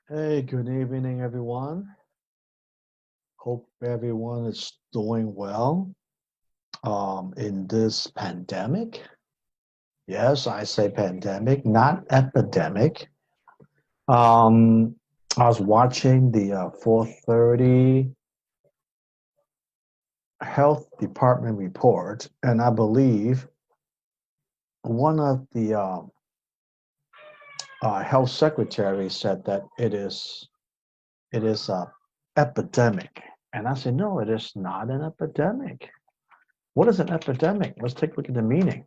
Hey, good evening, everyone. Hope everyone is doing well in this pandemic. Yes, I say pandemic, not epidemic. Um, I was watching the 4:30 Health Department report, and I believe one of the health secretaries said that it is a epidemic, and I said, no, it is not an epidemic. What is an epidemic? Let's take a look at the meaning.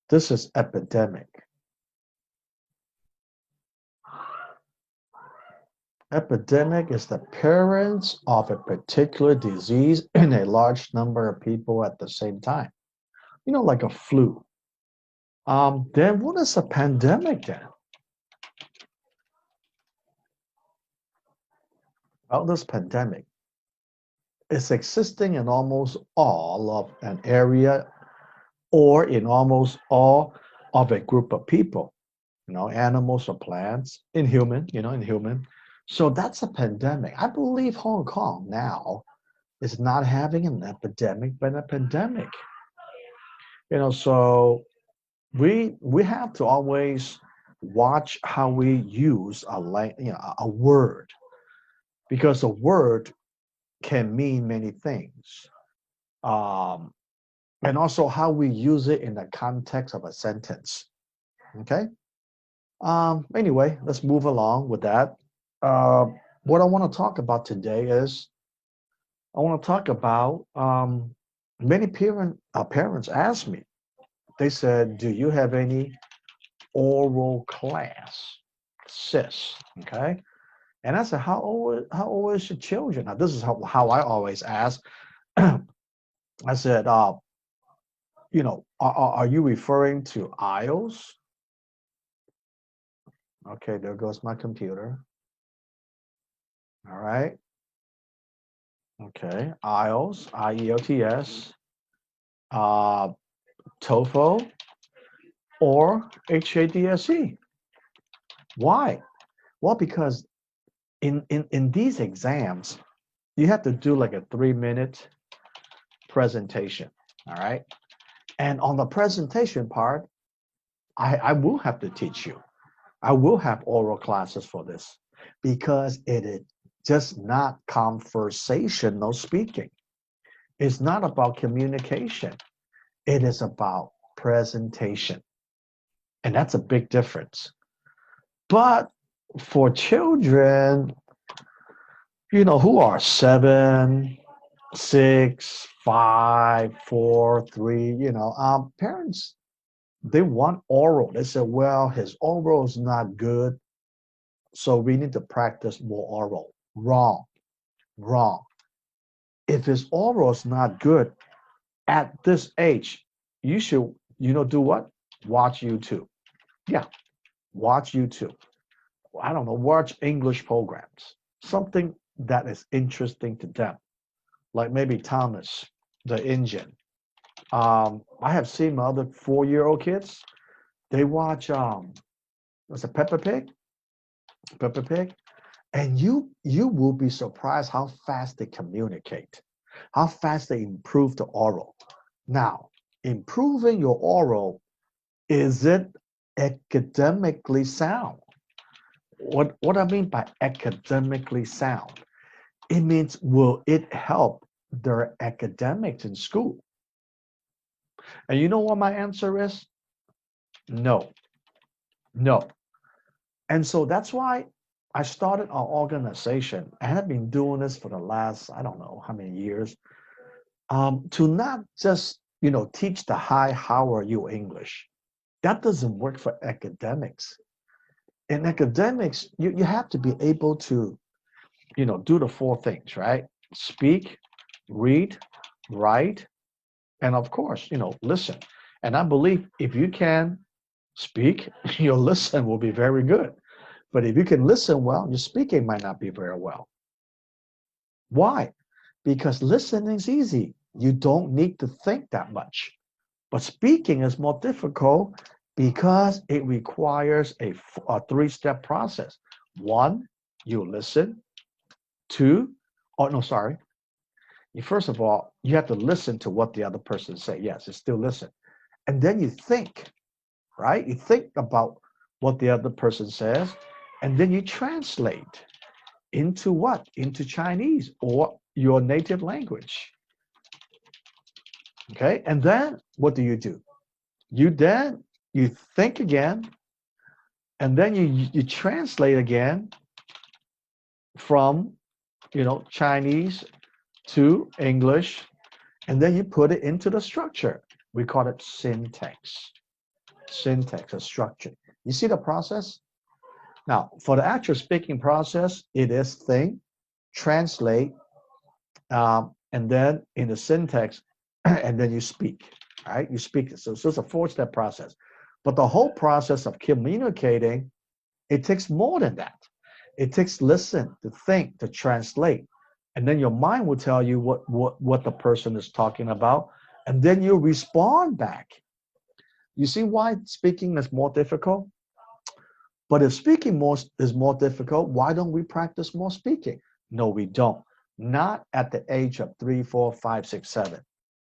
This is epidemic. Epidemic is the appearance of a particular disease in a large number of people at the same time. Like a flu. Then what is a pandemic then? Well, this pandemic is existing in almost all of an area or in almost all of a group of people, animals or plants, in human. So that's a pandemic. I believe Hong Kong now is not having an epidemic, but a pandemic. So we have to always watch how we use a word, because a word can mean many things, um, and also how we use it in the context of a sentence. Okay. Anyway, let's move along with that. Uh, what I want to talk about today is I want to talk about many parents ask me. They said, "Do you have any oral class, sis?" Okay, and I said, "How old is your children?" Now, this is how I always ask. I said, are you referring to IELTS? Okay, there goes my computer. All right. Okay, IELTS, IELTS, uh, TOEFL, or HADSE. Why? Well, because in these exams, you have to do like a 3-minute presentation. All right. And on the presentation part, I will have to teach you. I will have oral classes for this because it is just not conversational speaking. It's not about communication. It is about presentation. And that's a big difference. But for children, who are 7, 6, 5, 4, 3, parents, they want oral. They say, well, his oral is not good, so we need to practice more oral. Wrong, wrong. If his oral is not good at this age, you should, do what? Watch YouTube. Yeah, watch YouTube. I don't know, watch English programs, something that is interesting to them, like maybe Thomas the Engine. I have seen my other 4-year-old kids. They watch what's a Peppa Pig, and you will be surprised how fast they communicate, how fast they improve the oral. Now, improving your oral, is it academically sound? What I mean by academically sound, it means will it help their academics in school? And you know what my answer is? No, no. And so that's why I started our organization. I have been doing this for the last, I don't know how many years, to not just, teach the how are you English. That doesn't work for academics. In academics, you have to be able to, do the 4 things, right? Speak, read, write, and of course, listen. And I believe if you can speak, your listen will be very good. But if you can listen well, your speaking might not be very well. Why? Because listening is easy. You don't need to think that much. But speaking is more difficult, Because it requires a three-step process. One, you listen. Two, oh no, sorry. First of all, you have to listen to what the other person say. Yes, it's still listen. And then you think, right? You think about what the other person says, and then you translate into what? Into Chinese or your native language. Okay, and then what do? You think again, and then you translate again from Chinese to English, and then you put it into the structure. We call it syntax. Syntax, a structure. You see the process? Now, for the actual speaking process, it is think, translate, and then in the syntax, and then you speak. Right? You speak. So it's a four-step process. But the whole process of communicating, it takes more than that. It takes listen, to think, to translate. And then your mind will tell you what the person is talking about. And then you respond back. You see why speaking is more difficult? But if speaking is more difficult, why don't we practice more speaking? No, we don't. Not at the age of 3, 4, 5, 6, 7.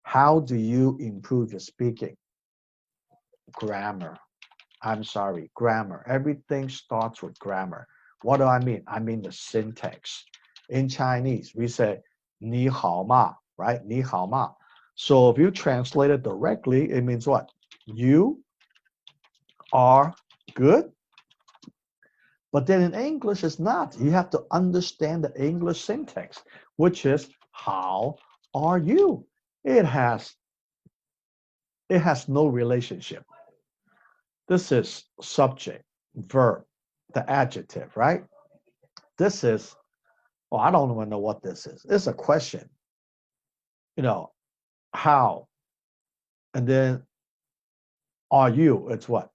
How do you improve your speaking? Grammar. I'm sorry, grammar. Everything starts with grammar. What do I mean? I mean the syntax. In Chinese, we say 你好吗, right? 你好吗. So if you translate it directly, it means what? You are good. But then in English, it's not. You have to understand the English syntax, which is how are you? It has no relationship. This is subject, verb, the adjective, right? This is, well, I don't even know what this is. It's a question. How? And then are you? It's what?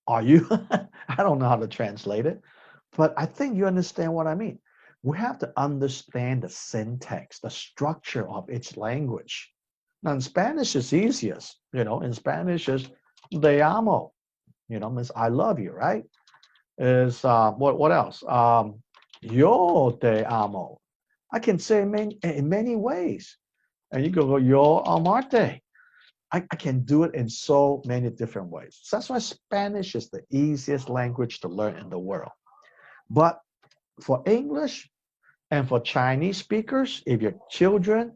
Are you? I don't know how to translate it, but I think you understand what I mean. We have to understand the syntax, the structure of each language. Now, in Spanish, it's easiest. In Spanish, is te amo. Means I love you, right? Is what else? Yo te amo. I can say in many ways. And you go, yo amarte. I can do it in so many different ways. So that's why Spanish is the easiest language to learn in the world. But for English and for Chinese speakers, if your children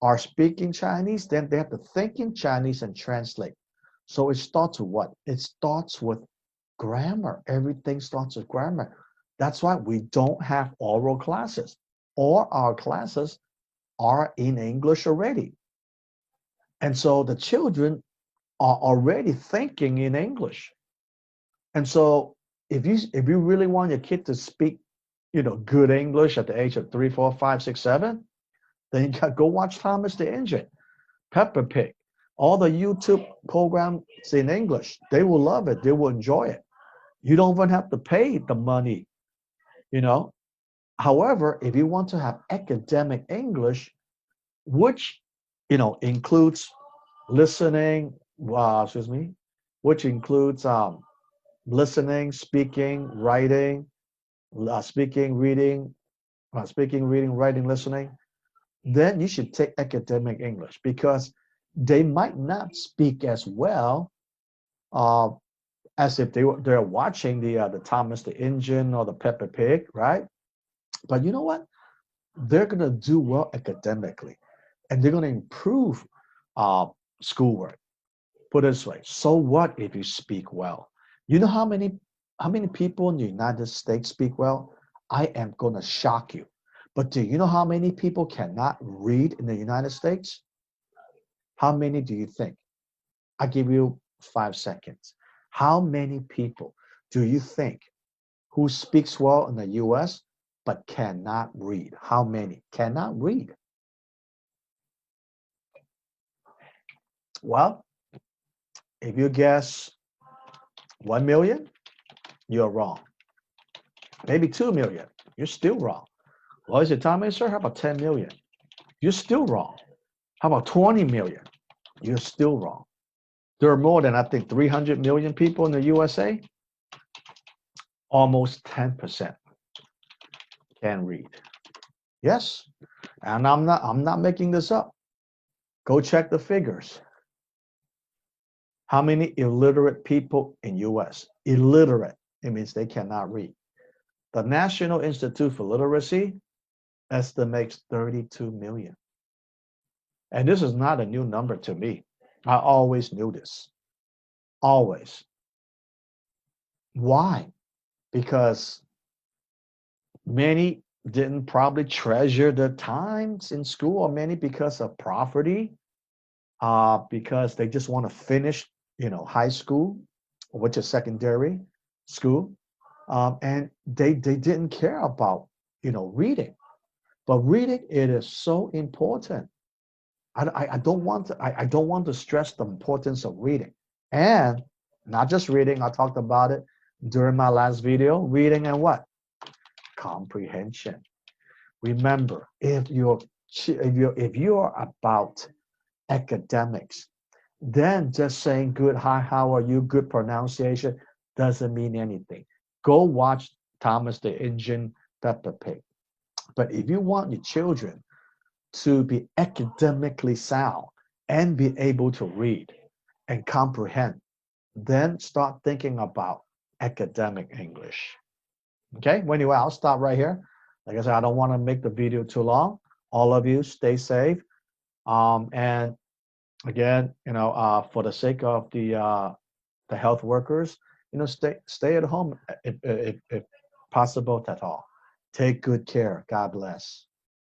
are speaking Chinese, then they have to think in Chinese and translate. So it starts with what? It starts with grammar. Everything starts with grammar. That's why we don't have oral classes. All our classes are in English already. And so the children are already thinking in English. And so if you really want your kid to speak, good English at the age of 3, 4, 5, 6, 7, then you got go watch Thomas the Engine, Peppa Pig, all the YouTube programs in English. They will love it. They will enjoy it. You don't even have to pay the money, However, if you want to have academic English, which, includes listening, which includes listening, speaking, writing, speaking, reading, writing, listening, then you should take academic English because they might not speak as well as if they're watching the Thomas the Engine or the Peppa Pig, right? But you know what? They're gonna do well academically, and they're gonna improve schoolwork. Put it this way: so what if you speak well? You know how many people in the United States speak well? I am gonna shock you. But do you know how many people cannot read in the United States? How many do you think? I give you 5 seconds. How many people do you think who speaks well in the US but cannot read? How many cannot read? Well, if you guess 1 million, you're wrong. Maybe 2 million, you're still wrong. Well, is it Tommy, sir? How about 10 million? You're still wrong. How about 20 million? You're still wrong. There are more than, I think, 300 million people in the USA. Almost 10% can read. Yes, and I'm not making this up. Go check the figures. How many illiterate people in US? Illiterate. It means they cannot read. The National Institute for Literacy estimates 32 million. And this is not a new number to me. I always knew this. Always. Why? Because many didn't probably treasure the times in school, or many because of poverty, because they just want to finish, high school, which is secondary school, and they didn't care about, reading. But reading, it is so important. I don't want to I don't want to stress the importance of reading, and not just reading. I talked about it during my last video. Reading and what? Comprehension. Remember, if you're about academics, then just saying good, hi, how are you, good pronunciation doesn't mean anything. Go watch Thomas the Engine, Peppa Pig. But if you want your children to be academically sound and be able to read and comprehend, then start thinking about academic English. Okay, well, anyway, I'll stop right here. Like I said, I don't want to make the video too long. All of you stay safe. And again, for the sake of the health workers, stay at home if possible at all. Take good care. God bless.